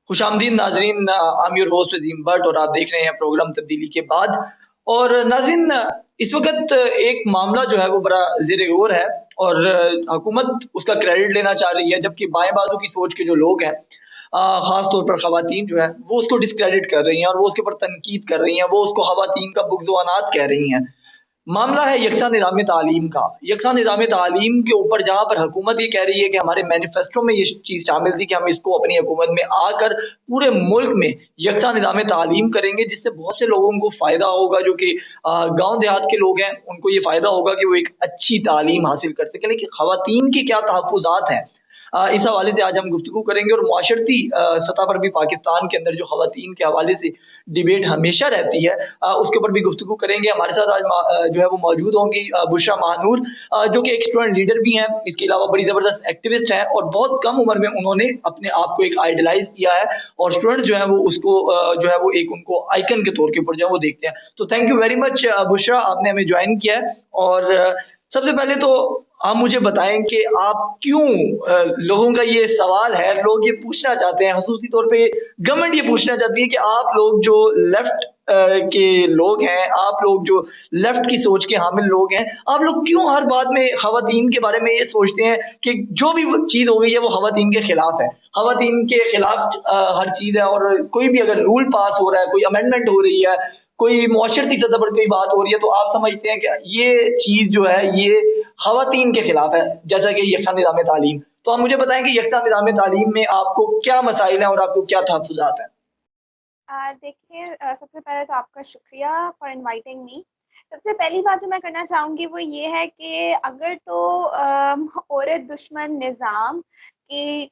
خوش آمدید ناظرین، I'm your host Azeem but اور آپ دیکھ رہے ہیں پروگرام تبدیلی کے بعد. اور ناظرین، اس وقت ایک معاملہ جو ہے وہ بڑا زیر غور ہے اور حکومت اس کا کریڈٹ لینا چاہ رہی ہے، جبکہ بائیں بازو کی سوچ کے جو لوگ ہیں، خاص طور پر خواتین جو ہے وہ اس کو ڈسکریڈٹ کر رہی ہیں اور وہ اس کے اوپر تنقید کر رہی ہیں، وہ اس کو خواتین کا بغض و عناد کہہ رہی ہیں. معاملہ ہے یکساں نظام تعلیم کا. یکساں نظام تعلیم کے اوپر جہاں پر حکومت یہ کہہ رہی ہے کہ ہمارے مینیفیسٹو میں یہ چیز شامل تھی کہ ہم اس کو اپنی حکومت میں آ کر پورے ملک میں یکساں نظام تعلیم کریں گے، جس سے بہت سے لوگوں کو فائدہ ہوگا، جو کہ گاؤں دیہات کے لوگ ہیں ان کو یہ فائدہ ہوگا کہ وہ ایک اچھی تعلیم حاصل کر سکیں. لیکن خواتین کے کیا تحفظات ہیں، اس حوالے سے آج ہم گفتگو کریں گے. اور معاشرتی سطح پر بھی پاکستان کے اندر جو خواتین کے حوالے سے ڈیبیٹ ہمیشہ رہتی ہے، اس کے اوپر بھی گفتگو کریں گے. ہمارے ساتھ آج جو ہے وہ موجود ہوں گی بشرا مہنور، جو کہ ایک اسٹوڈنٹ لیڈر بھی ہیں، اس کے علاوہ بڑی زبردست ایکٹیوسٹ ہیں اور بہت کم عمر میں انہوں نے اپنے آپ کو ایک آئیڈلائز کیا ہے اور اسٹوڈنٹ جو ہے وہ اس کو جو ہے وہ ایک ان کو آئیکن کے طور کے اوپر جو ہے وہ دیکھتے ہیں. تو تھینک یو ویری مچ بشرا، آپ نے ہمیں جوائن کیا ہے. اور سب سے پہلے تو آپ مجھے بتائیں کہ آپ کیوں، لوگوں کا یہ سوال ہے، لوگ یہ پوچھنا چاہتے ہیں، خصوصی طور پہ گورنمنٹ یہ پوچھنا چاہتی ہے کہ آپ لوگ جو لیفٹ کے لوگ ہیں، آپ لوگ جو لیفٹ کی سوچ کے حامل لوگ ہیں، آپ لوگ کیوں ہر بات میں خواتین کے بارے میں یہ سوچتے ہیں کہ جو بھی چیز ہو گئی ہے وہ خواتین کے خلاف ہے، خواتین کے خلاف ہر چیز ہے. اور کوئی بھی اگر رول پاس ہو رہا ہے، کوئی امینڈمنٹ ہو رہی ہے، کوئی معاشرتی سطح پر کوئی بات ہو رہی ہے، تو آپ سمجھتے ہیں کہ یہ چیز جو ہے یہ خواتین کے خلاف ہے، جیسا کہ یکساں نظام تعلیم. تو آپ مجھے بتائیں کہ یکساں نظام تعلیم میں آپ کو کیا مسائل ہیں اور آپ کو کیا تحفظات ہیں؟ دیکھیے، سب سے پہلے تو آپ کا شکریہ فار انوائٹنگ می. سب سے پہلی بات جو میں کرنا چاہوں گی وہ یہ ہے کہ اگر تو عورت دشمن نظام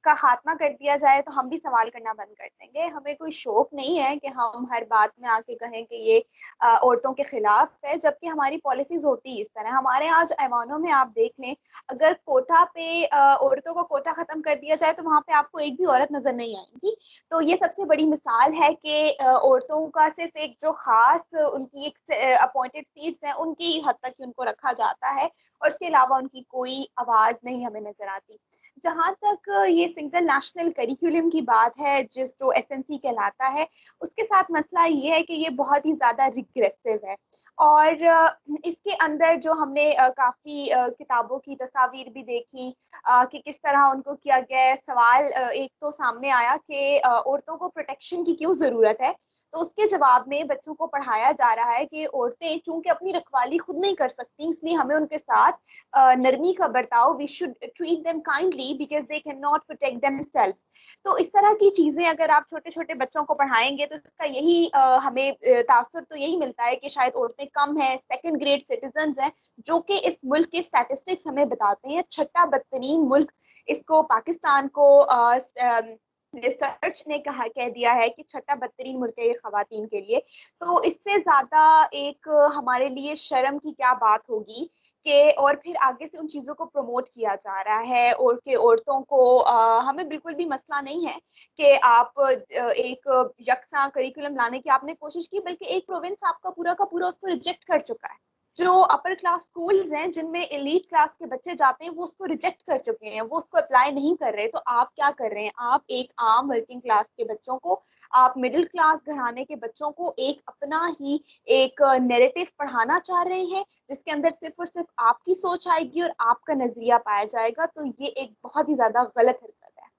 کا خاتمہ کر دیا جائے تو ہم بھی سوال کرنا بند کر دیں گے. ہمیں کوئی شوق نہیں ہے کہ ہم ہر بات میں آ کے کہیں کہ یہ عورتوں کے خلاف ہے، جبکہ ہماری پالیسیز ہوتی اس طرح. ہمارے آج ایوانوں میں آپ دیکھ لیں، اگر کوٹا پہ عورتوں کو کوٹا ختم کر دیا جائے تو وہاں پہ آپ کو ایک بھی عورت نظر نہیں آئے گی. تو یہ سب سے بڑی مثال ہے کہ عورتوں کا صرف ایک جو خاص ان کی ایک اپوائنٹڈ سیٹس ہیں ان کی حد تک ان کو رکھا جاتا ہے، اور اس کے علاوہ ان کی کوئی آواز نہیں ہمیں نظر آتی. جہاں تک یہ سنگل نیشنل کریکولم کی بات ہے، جس جو SNC کہلاتا ہے، اس کے ساتھ مسئلہ یہ ہے کہ یہ بہت ہی زیادہ ریگریسو ہے. اور اس کے اندر جو ہم نے کافی کتابوں کی تصاویر بھی دیکھی کہ کس طرح ان کو کیا گیا ہے. سوال ایک تو سامنے آیا کہ عورتوں کو پروٹیکشن کی کیوں ضرورت ہے، تو اس کے جواب میں بچوں کو پڑھایا جا رہا ہے کہ عورتیں چونکہ اپنی رکھوالی خود نہیں کر سکتی، اس لیے ہمیں ان کے ساتھ نرمی کا برتاؤ، we should treat them kindly because they can not protect themself. تو اس طرح کی چیزیں اگر آپ چھوٹے چھوٹے بچوں کو پڑھائیں گے تو اس کا یہی ہمیں تاثر تو یہی ملتا ہے کہ شاید عورتیں کم ہیں، سیکنڈ گریڈ سٹیزنز ہیں، جو کہ اس ملک کے اسٹیٹسٹکس ہمیں بتاتے ہیں. چھٹا بدترین ملک اس کو پاکستان کو ریسرچ نے کہہ دیا ہے کہ چھٹا بدترین ملک ہے یہ خواتین کے لیے. تو اس سے زیادہ ایک ہمارے لیے شرم کی کیا بات ہوگی کہ اور پھر آگے سے ان چیزوں کو پروموٹ کیا جا رہا ہے، اور کہ عورتوں کو ہمیں بالکل بھی مسئلہ نہیں ہے کہ آپ ایک یکساں کریکولم لانے کی آپ نے کوشش کی، بلکہ ایک پروونس آپ کا پورا اس کو ریجیکٹ کر چکا ہے. جو اپر کلاس سکولز ہیں جن میں ایلیٹ کلاس کے بچے جاتے ہیں وہ اس کو ریجیکٹ کر چکے ہیں، وہ اس کو اپلائی نہیں کر رہے. تو آپ کیا کر رہے ہیں؟ آپ ایک عام ورکنگ کلاس کے بچوں کو، آپ مڈل کلاس گھرانے کے بچوں کو ایک اپنا ہی ایک نیریٹو پڑھانا چاہ رہے ہیں جس کے اندر صرف اور صرف آپ کی سوچ آئے گی اور آپ کا نظریہ پایا جائے گا. تو یہ ایک بہت ہی زیادہ غلط حرکت ہے.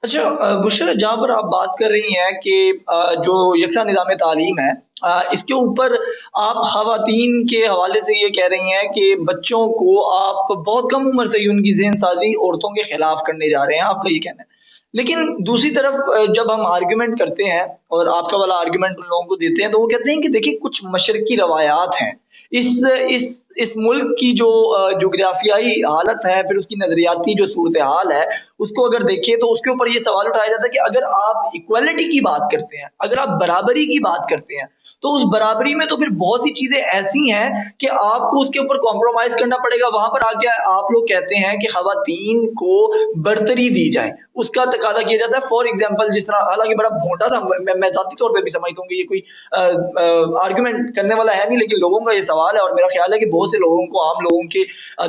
اچھا بشرا، جہاں پر آپ بات کر رہی ہیں کہ جو یکساں نظام تعلیم ہے، اس کے اوپر آپ خواتین کے حوالے سے یہ کہہ رہی ہیں کہ بچوں کو آپ بہت کم عمر سے ہی ان کی ذہن سازی عورتوں کے خلاف کرنے جا رہے ہیں، آپ کا یہ کہنا ہے. لیکن دوسری طرف جب ہم آرگیومنٹ کرتے ہیں اور آپ کا والا آرگیومنٹ ان لوگوں کو دیتے ہیں تو وہ کہتے ہیں کہ دیکھیں کچھ مشرقی روایات ہیں، اس اس اس ملک کی جو جغرافیائی حالت ہے، پھر اس کی نظریاتی جو صورتحال ہے، اس کو اگر دیکھیں تو اس کے اوپر یہ سوال اٹھایا جاتا ہے کہ اگر آپ ایکویلٹی کی بات کرتے ہیں، اگر آپ برابری کی بات کرتے ہیں، تو اس برابری میں تو پھر بہت سی چیزیں ایسی ہیں کہ آپ کو اس کے اوپر کمپرومائز کرنا پڑے گا. وہاں پر آ کے آپ لوگ کہتے ہیں کہ خواتین کو برتری دی جائے، اس کا تقاضا کیا جاتا ہے. فار ایگزامپل جس طرح، حالانکہ بڑا بھونڈا سا، میں ذاتی طور پہ بھی سمجھتا ہوں کہ یہ کوئی آرگومنٹ کرنے والا ہے نہیں، لیکن لوگوں کا یہ سوال ہے اور میرا خیال ہے کہ بہت سے لوگوں کو, عام لوگوں کے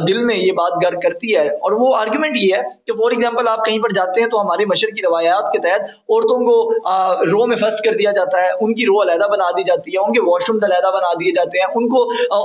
دل میں یہ بات گر کرتی ہے. اور وہ آرگیومنٹ یہ ہے کہ فار ایگزامپل آپ کہیں پر جاتے ہیں تو ہمارے مشرق کی روایات کے تحت عورتوں کو رو میں فرسٹ کر دیا جاتا ہے, ان کی رو علیحدہ بنا دی جاتی ہے, ان کے واش روم علیحدہ بنا دیے جاتے ہیں, ان کو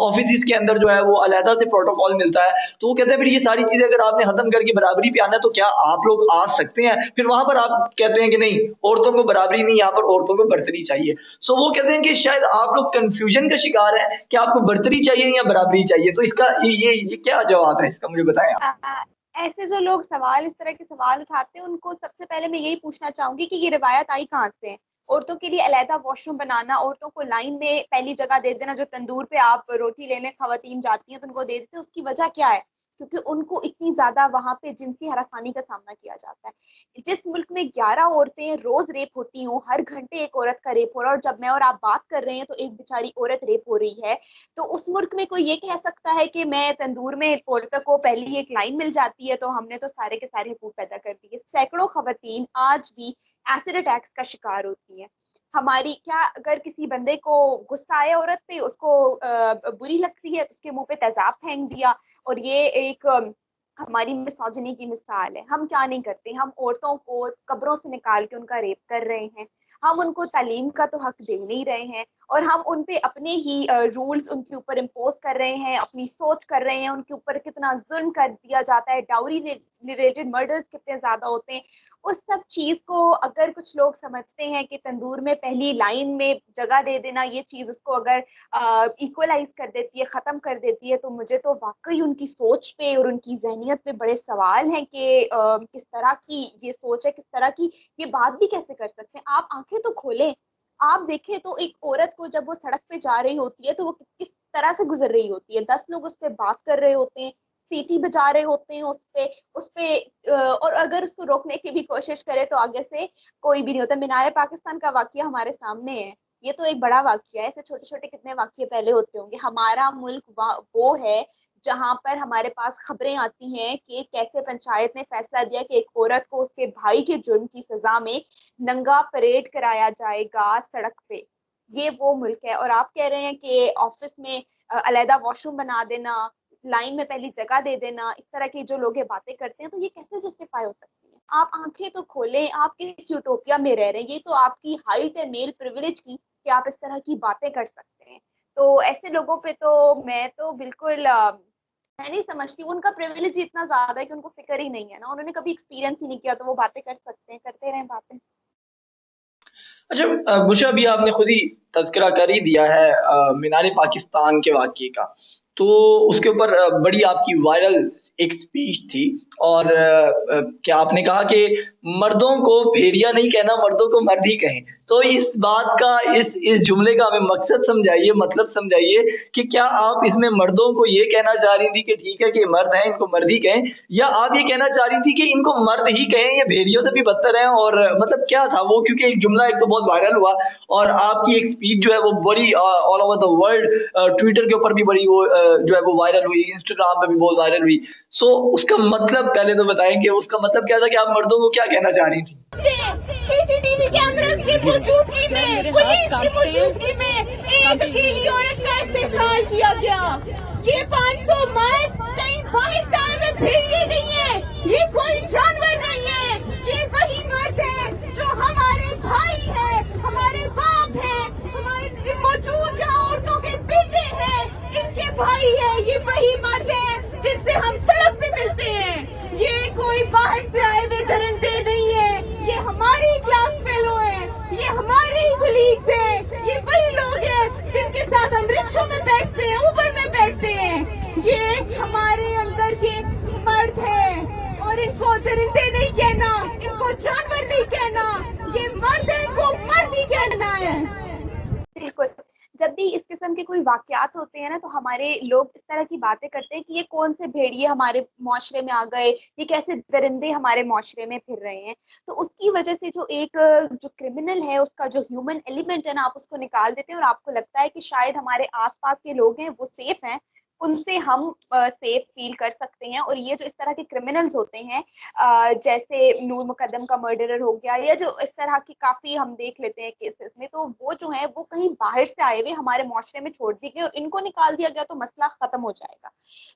آفیسز کے اندر جو ہے وہ علیحدہ سے پروٹوکول ملتا ہے. تو وہ کہتے ہیں پھر یہ ساری چیزیں اگر آپ نے ختم کر کے برابری پہ آنا ہے تو کیا آپ لوگ آ سکتے ہیں؟ پھر وہاں پر آپ کہتے ہیں کہ نہیں, عورتوں کو برابری نہیں, یہاں پر عورتوں کو برتری چاہیے. سو وہ کہتے ہیں کہ شاید آپ لوگ کنفیوژن کا شکار ہیں کہ آپ کو برتری چاہیے یا برابری چاہیے. تو اس کا یہ کیا جواب ہے اس کا, مجھے بتائیں آپ. ایسے جو لوگ سوال, اس طرح کے سوال اٹھاتے ہیں, ان کو سب سے پہلے میں یہی پوچھنا چاہوں گی کہ یہ روایت آئی کہاں سے ہے؟ عورتوں کے لیے علیحدہ واش روم بنانا, عورتوں کو لائن میں پہلی جگہ دے دینا, جو تندور پہ آپ روٹی لینے خواتین جاتی ہیں تو ان کو دے دیتے ہیں, اس کی وجہ کیا ہے؟ کیونکہ ان کو اتنی زیادہ وہاں پہ جنسی ہراسانی کا سامنا کیا جاتا ہے. جس ملک میں 11 عورتیں روز ریپ ہوتی ہوں, ہر گھنٹے ایک عورت کا ریپ ہو رہا ہے, اور جب میں اور آپ بات کر رہے ہیں تو ایک بیچاری عورت ریپ ہو رہی ہے, تو اس ملک میں کوئی یہ کہہ سکتا ہے کہ میں تندور میں عورتوں کو پہلی ایک لائن مل جاتی ہے تو ہم نے تو سارے کے سارے حقوق پیدا کر دیے؟ سینکڑوں خواتین آج بھی ایسڈ اٹیکس کا شکار ہوتی ہیں. ہماری کیا اگر کسی بندے کو غصہ آئے عورت پہ, اس کو بری لگتی ہے تو اس کے منہ پہ تیزاب پھینک دیا, اور یہ ایک ہماری مسوجنی کی مثال ہے. ہم کیا نہیں کرتے, ہم عورتوں کو قبروں سے نکال کے ان کا ریپ کر رہے ہیں, ہم ان کو تعلیم کا تو حق دے نہیں رہے ہیں, اور ہم ان پہ اپنے ہی رولز ان کے اوپر امپوز کر رہے ہیں, اپنی سوچ کر رہے ہیں, ان کے اوپر کتنا ظلم کر دیا جاتا ہے, ڈاوری ریلیٹڈ مرڈرز کتنے زیادہ ہوتے ہیں. اس سب چیز کو اگر کچھ لوگ سمجھتے ہیں کہ تندور میں پہلی لائن میں جگہ دے دینا یہ چیز اس کو اگر ایکولائز کر دیتی ہے, ختم کر دیتی ہے, تو مجھے تو واقعی ان کی سوچ پہ اور ان کی ذہنیت پہ بڑے سوال ہیں کہ کس طرح کی یہ سوچ ہے, کس طرح کی یہ بات بھی کیسے کر سکتے ہیں. آپ آنکھیں تو کھولیں, آپ دیکھیں تو ایک عورت کو جب وہ سڑک پہ جا رہی ہوتی ہے تو وہ کس طرح سے گزر رہی ہوتی ہے, 10 لوگ اس پہ بات کر رہے ہوتے ہیں, سیٹی بجا رہے ہوتے ہیں اس پہ اور اگر اس کو روکنے کی بھی کوشش کرے تو آگے سے کوئی بھی نہیں ہوتا. مینار پاکستان کا واقعہ ہمارے سامنے ہے, یہ تو ایک بڑا واقعہ ہے, ایسے چھوٹے چھوٹے کتنے واقعے پہلے ہوتے ہوں گے. ہمارا ملک وہ ہے جہاں پر ہمارے پاس خبریں آتی ہیں کہ کیسے پنچایت نے فیصلہ دیا کہ ایک عورت کو اس کے بھائی کے جرم کی سزا میں ننگا پریڈ کرایا جائے گا سڑک پہ. یہ وہ ملک ہے, اور آپ کہہ رہے ہیں کہ آفس میں علیحدہ واش روم بنا دینا, لائن میں پہلی جگہ دے دینا, اس طرح کی جو لوگ یہ باتیں کرتے ہیں تو یہ کیسے جسٹیفائی ہو سکتی ہے؟ آپ آنکھیں تو کھولیں, آپ کس یوٹوپیا میں رہ رہے ہیں؟ یہ تو آپ کی ہائٹ ہے میل پریویلیج کی کہ آپ اس طرح کی باتیں کر سکتے ہیں. تو ایسے لوگوں پہ تو میں تو بالکل میں نہیں سمجھتی, ان کا پریویلیج اتنا زیادہ ہے کہ ان کو فکر ہی نہیں ہے نا, انہوں نے کبھی ایکسپیرینس ہی نہیں کیا, تو وہ باتیں کر سکتے ہیں, کرتے رہیں باتیں. اچھا بشرا, ابھی آپ نے خود ہی تذکرہ کر ہی دیا ہے مینار پاکستان کے واقعے کا, تو اس کے اوپر بڑی آپ کی وائرل ایک سپیچ تھی, اور کیا آپ نے کہا کہ مردوں کو بھیڑیا نہیں کہنا, مردوں کو مرد ہی کہیں. تو اس بات کا, اس جملے کا ہمیں مقصد سمجھائیے, مطلب سمجھائیے کہ کیا آپ اس میں مردوں کو یہ کہنا چاہ رہی تھی کہ ٹھیک ہے کہ مرد ہیں ان کو مرد ہی کہیں, یا آپ یہ کہنا چاہ رہی تھی کہ ان کو مرد ہی کہیں, یہ بھیڑیوں سے بھی بدتر ہیں؟ اور مطلب کیا تھا وہ, کیونکہ ایک جملہ ایک تو بہت وائرل ہوا, اور آپ کی ایک سپیچ جو ہے وہ بڑی all over the world, Twitter کے اوپر بھی بڑی وہ جو ہے وہ وائرل ہوئی, انسٹاگرام پہ بھی بہت وائرل ہوئی. سو اس کا مطلب پہلے تو بتائیں کہ اس کا مطلب کیا تھا, کہ آپ مردوں کو کیا کہنا چاہ رہی تھی؟ سی سی ٹی وی کیمراز کی موجودگی میں, پولیس کی موجودگی میں ایک اکیلی عورت کا استحصال کیا گیا. یہ 500 مرد کہیں باہر سے آئے ہوئے بھیڑیے نہیں ہیں, یہ کوئی جانور نہیں ہے, یہ وہی مرد ہیں جو ہمارے بھائی ہیں, ہمارے باپ ہیں, ہمارے موجود یہاں عورتوں کے بیٹے ہیں, ان کے بھائی ہیں. یہ وہی مرد ہیں جن سے ہم سڑک پہ ملتے ہیں. یہ کوئی باہر سے آئے ہوئے درندے نہیں ہیں, یہ ہماری کلاس فیلو ہیں, یہ ہمارے کولیگز ہیں, یہ وہی لوگ ہیں جن کے ساتھ ہم رکشوں میں بیٹھتے ہیں, اوبر میں بیٹھتے ہیں. یہ ہمارے اندر کے مرد ہیں, اور ان کو درندے نہیں کہنا, ان کو جانور نہیں کہنا, یہ مرد ہیں, ان کو مرد ہی کہنا ہے. بالکل, جب بھی اس قسم کے کوئی واقعات ہوتے ہیں نا تو ہمارے لوگ اس طرح کی باتیں کرتے ہیں کہ یہ کون سے بھیڑیے ہمارے معاشرے میں آ گئے, یہ کیسے درندے ہمارے معاشرے میں پھر رہے ہیں. تو اس کی وجہ سے جو ایک جو کرمنل ہے, اس کا جو ہیومن ایلیمنٹ ہے نا, آپ اس کو نکال دیتے ہیں, اور آپ کو لگتا ہے کہ شاید ہمارے آس پاس کے لوگ ہیں وہ سیف ہیں. ان سے ہم سیف فیل کر سکتے ہیں. اور یہ جو اس طرح کے کرمنلز ہوتے ہیں جیسے نور مقدم کا مرڈرر ہو گیا یا جو اس طرح کی کافی ہم دیکھ لیتے ہیں کیسز میں, تو وہ جو ہیں وہ کہیں باہر سے آئے ہوئے ہمارے معاشرے میں چھوڑ دی گئے اور ان کو نکال دیا گیا تو مسئلہ ختم ہو جائے گا.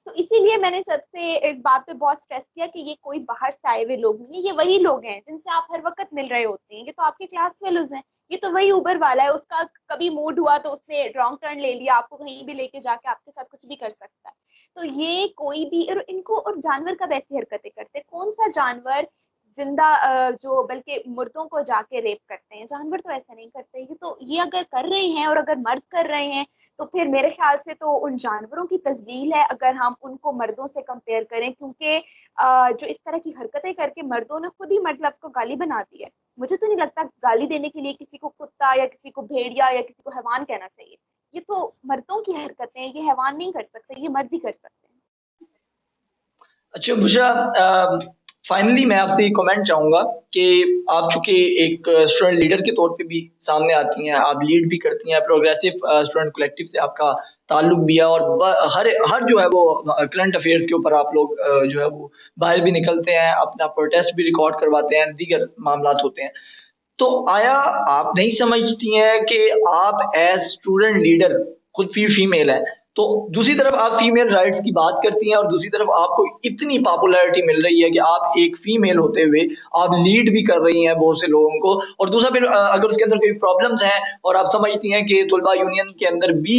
تو اسی لیے میں نے سب سے اس بات پہ بہت اسٹریس کیا کہ یہ کوئی باہر سے آئے ہوئے لوگ نہیں ہیں, یہ وہی لوگ ہیں جن سے آپ ہر وقت مل رہے ہوتے ہیں. یہ تو آپ کے کلاس فیلوز ہیں, یہ تو وہی اوبر والا ہے, اس کا کبھی موڈ ہوا تو اس نے رانگ ٹرن لے لیا, آپ کو کہیں بھی لے کے جا کے آپ کے ساتھ کچھ بھی کر سکتا ہے. تو یہ کوئی بھی, اور ان کو, اور جانور کب ایسی حرکتیں کرتے, کون سا جانور زندہ جو بلکہ مردوں کو جا کے ریپ کرتے ہیں, جانور تو ایسا نہیں کرتے. یہ تو یہ اگر کر رہے ہیں اور اگر مرد کر رہے ہیں تو پھر میرے خیال سے تو ان جانوروں کی تذلیل ہے اگر ہم ان کو مردوں سے کمپیئر کریں, کیونکہ جو اس طرح کی حرکتیں کر کے مردوں نے خود ہی مرد لفظ کو گالی بنا دی ہے. مجھے تو نہیں لگتا گالی دینے کے لیے کسی کو کتا یا کسی کو بھیڑیا یا کسی کو حیوان کہنا چاہیے. یہ تو مردوں کی حرکتیں ہیں, یہ حیوان نہیں کر سکتے, یہ مرد ہی کر سکتے ہیں. اچھا بشرا, فائنلی میں آپ سے یہ کمنٹ چاہوں گا کہ آپ چونکہ ایک اسٹوڈنٹ لیڈر کے طور پہ بھی سامنے آتی ہیں, آپ لیڈ بھی کرتی ہیں, پروگریسو اسٹوڈنٹ کلیکٹیو سے آپ کا تعلق بھی ہے, اور ہر جو ہے وہ کرنٹ افیئرس کے اوپر آپ لوگ جو ہے وہ باہر بھی نکلتے ہیں, اپنا پروٹیسٹ بھی ریکارڈ کرواتے ہیں, دیگر معاملات ہوتے ہیں. تو آیا آپ نہیں سمجھتی ہیں کہ آپ ایز اسٹوڈنٹ لیڈر خود فیمیل ہیں, تو دوسری طرف آپ فیمیل رائٹس کی بات کرتی ہیں اور دوسری طرف آپ کو اتنی پاپولیرٹی مل رہی ہے کہ آپ ایک فیمیل ہوتے ہوئے آپ لیڈ بھی کر رہی ہیں بہت سے لوگوں کو, اور دوسرا پھر اگر اس کے اندر کوئی پرابلمز ہیں اور آپ سمجھتی ہیں کہ طلبہ یونین کے اندر بھی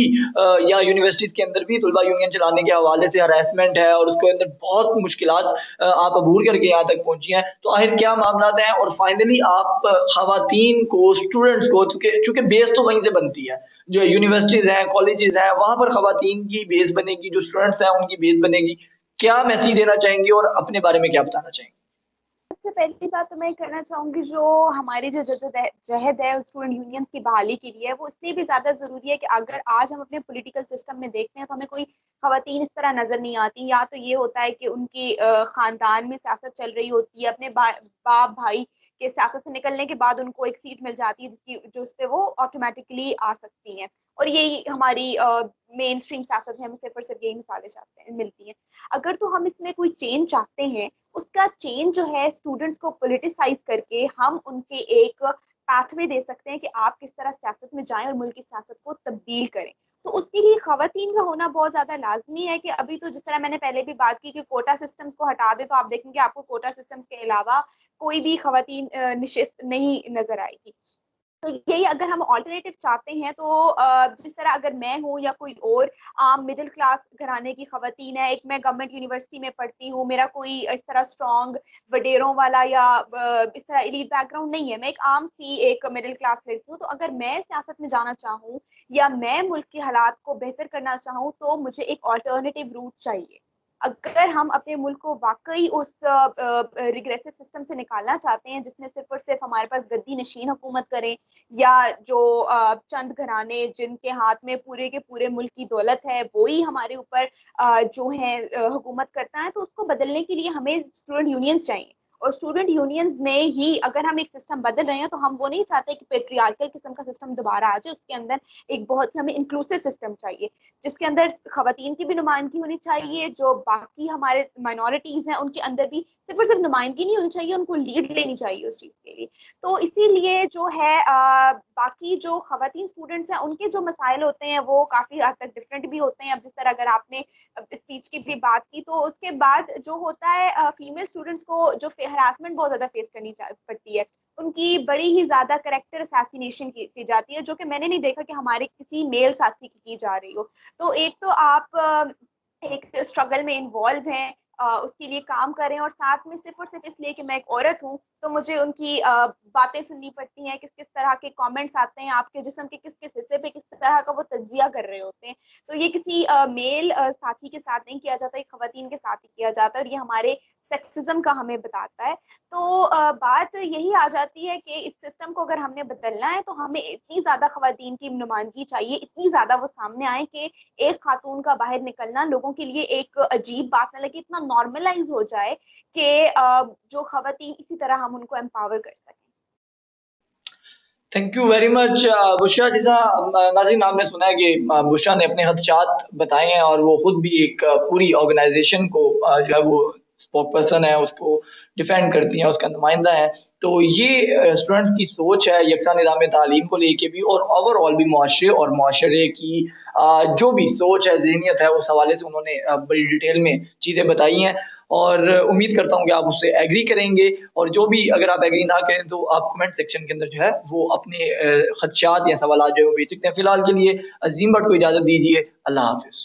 یا یونیورسٹیز کے اندر بھی طلبہ یونین چلانے کے حوالے سے ہراسمنٹ ہے اور اس کے اندر بہت مشکلات آپ عبور کر کے یہاں تک پہنچی ہیں, تو آخر کیا معاملات ہیں؟ اور فائنلی آپ خواتین کو, اسٹوڈنٹس کو, چونکہ بیس تو وہیں سے بنتی ہے, جو یونیورسٹیز ہیں, کالجز ہیں, وہاں پر خواتین کی بیس بنے گی, جو اسٹوڈنٹس ہیں ان کی بیس بنے گی, کیا میسیج دینا چاہیں گی اور اپنے بارے میں کیا بتانا چاہیں گی؟ سب سے پہلی بات تو میں کرنا چاہوں گی جو ہماری جو جہد ہے اسٹوڈنٹ یونینز کی بحالی کے لیے, وہ اس لیے بھی زیادہ ضروری ہے کہ اگر آج ہم اپنے پولیٹیکل سسٹم میں دیکھتے ہیں تو ہمیں کوئی خواتین اس طرح نظر نہیں آتی. یا تو یہ ہوتا ہے کہ ان کی خاندان میں سیاست چل رہی ہوتی ہے, اپنے باپ بھائی کے سیاست سے نکلنے کے بعد ان کو ایک سیٹ مل جاتی ہے جو اس پہ وہ آٹومیٹکلی آ سکتی ہیں, اور یہی ہماری مین اسٹریم سیاست میں ہمیں صرف اور صرف یہی مثالیں ملتی ہیں. اگر تو ہم اس میں کوئی چینج چاہتے ہیں, اس کا چینج جو ہے اسٹوڈنٹس کو پولیٹیسائز کر کے ہم ان کے ایک پاتھ وے دے سکتے ہیں کہ آپ کس طرح سیاست میں جائیں اور ملک کی سیاست کو تبدیل کریں. تو اس کے لیے خواتین کا ہونا بہت زیادہ لازمی ہے کہ ابھی تو جس طرح میں نے پہلے بھی بات کی کہ کوٹا سسٹمز کو ہٹا دے تو آپ دیکھیں گے آپ کو کوٹا سسٹمز کے علاوہ کوئی بھی خواتین نشست نہیں نظر آئے گی. تو یہی اگر ہم آلٹرنیٹو چاہتے ہیں تو جس طرح اگر میں ہوں یا کوئی اور عام مڈل کلاس گھرانے کی خواتین ہے, ایک میں گورنمنٹ یونیورسٹی میں پڑھتی ہوں, میرا کوئی اس طرح اسٹرانگ وڈیروں والا یا اس طرح ایلیٹ بیک گراؤنڈ نہیں ہے, میں ایک عام سی ایک مڈل کلاس لڑکی ہوں, تو اگر میں سیاست میں جانا چاہوں یا میں ملک کے حالات کو بہتر کرنا چاہوں تو مجھے ایک آلٹرنیٹو روٹ چاہیے. اگر ہم اپنے ملک کو واقعی اس ریگریسو سسٹم سے نکالنا چاہتے ہیں جس میں صرف اور صرف ہمارے پاس گدی نشین حکومت کریں یا جو چند گھرانے جن کے ہاتھ میں پورے کے پورے ملک کی دولت ہے وہی ہمارے اوپر جو ہے حکومت کرتا ہے, تو اس کو بدلنے کے لیے ہمیں اسٹوڈنٹ یونینز چاہیے. اور اسٹوڈنٹ یونینز میں ہی اگر ہم ایک سسٹم بدل رہے ہیں تو ہم وہ نہیں چاہتے کہ پیٹریارکل قسم کا سسٹم دوبارہ آ جائے, اس کے اندر ایک بہت ہی ہمیں انکلوسیو سسٹم چاہیے جس کے اندر خواتین کی بھی نمائندگی ہونی چاہیے, جو باقی ہمارے مائنورٹیز ہیں ان کے اندر بھی صرف اور صرف نمائندگی نہیں ہونی چاہیے, ان کو لیڈ لینی چاہیے اس چیز کے لیے. تو اسی لیے جو ہے باقی جو خواتین اسٹوڈنٹس ہیں ان کے جو مسائل ہوتے ہیں وہ کافی حد تک ڈفرینٹ بھی ہوتے ہیں. اب جس طرح اگر آپ نے اسپیچ کی بھی بات کی تو اس کے بعد جو ہوتا ہے فیمیل اسٹوڈنٹس کو جو ہراسمنٹ بہت زیادہ فیس کرنی پڑتی ہے, ان کی بڑی ہی زیادہ کریکٹر اسیسینیشن کی جاتی ہے, جو کہ میں نے نہیں دیکھا کہ ہمارے کسی میل ساتھی کی جا رہی ہو. تو ایک تو آپ ایک اسٹرگل میں انوالو ہیں, اس کے لیے کام کریں, اور ساتھ میں صرف اور صرف اس لیے کہ میں ایک عورت ہوں تو مجھے ان کی باتیں سننی پڑتی ہیں, کس کس طرح کے کامنٹس آتے ہیں, آپ کے جسم کے کس کس حصے پہ کس طرح کا وہ تجزیہ کر رہے ہوتے ہیں. تو یہ کسی میل ساتھی کے ساتھ نہیں کیا جاتا, ایک خواتین کے ساتھ ہی کیا جاتا ہے, اور یہ ہمارے سیکسزم کا ہمیں بتاتا ہے. تو بات یہی آ جاتی ہے کہ اس سسٹم کو اگر ہم نے بدلنا ہے تو ہمیں اتنی زیادہ خواتین کی نمائندگی چاہیے, اتنی زیادہ وہ سامنے آئے کہ ایک خاتون کا باہر نکلنا لوگوں کے لیے ایک عجیب بات نہ لگے, اتنا نارملائز ہو جائے کہ جو خواتین اسی طرح ہم ان کو امپاور کر سکیں. تھینک یو ویری مچ بشرا. جیسا ناظرین آپ نے سنا ہے کہ بشرا نے اپنے خدشات بتائے ہیں اور وہ خود بھی ایک پوری آرگنائزیشن کو جو ہے وہ اسپوک پرسن ہے, اس کو ڈیفینڈ کرتی ہیں, اس کا نمائندہ ہے. تو یہ اسٹوڈنٹس کی سوچ ہے یکساں نظام تعلیم کو لے کے بھی, اور اوور آل بھی معاشرے اور معاشرے کی جو بھی سوچ ہے, ذہنیت ہے, اس حوالے سے انہوں نے بڑی ڈیٹیل میں چیزیں بتائی ہیں. اور امید کرتا ہوں کہ آپ اس سے ایگری کریں گے, اور جو بھی اگر آپ ایگری نہ کریں تو آپ کمنٹ سیکشن کے اندر جو ہے وہ اپنے خدشات یا سوالات جو ہے وہ بھیج سکتے ہیں. فی الحال کے لیے عظیم بٹ کو اجازت دیجیے. اللہ حافظ.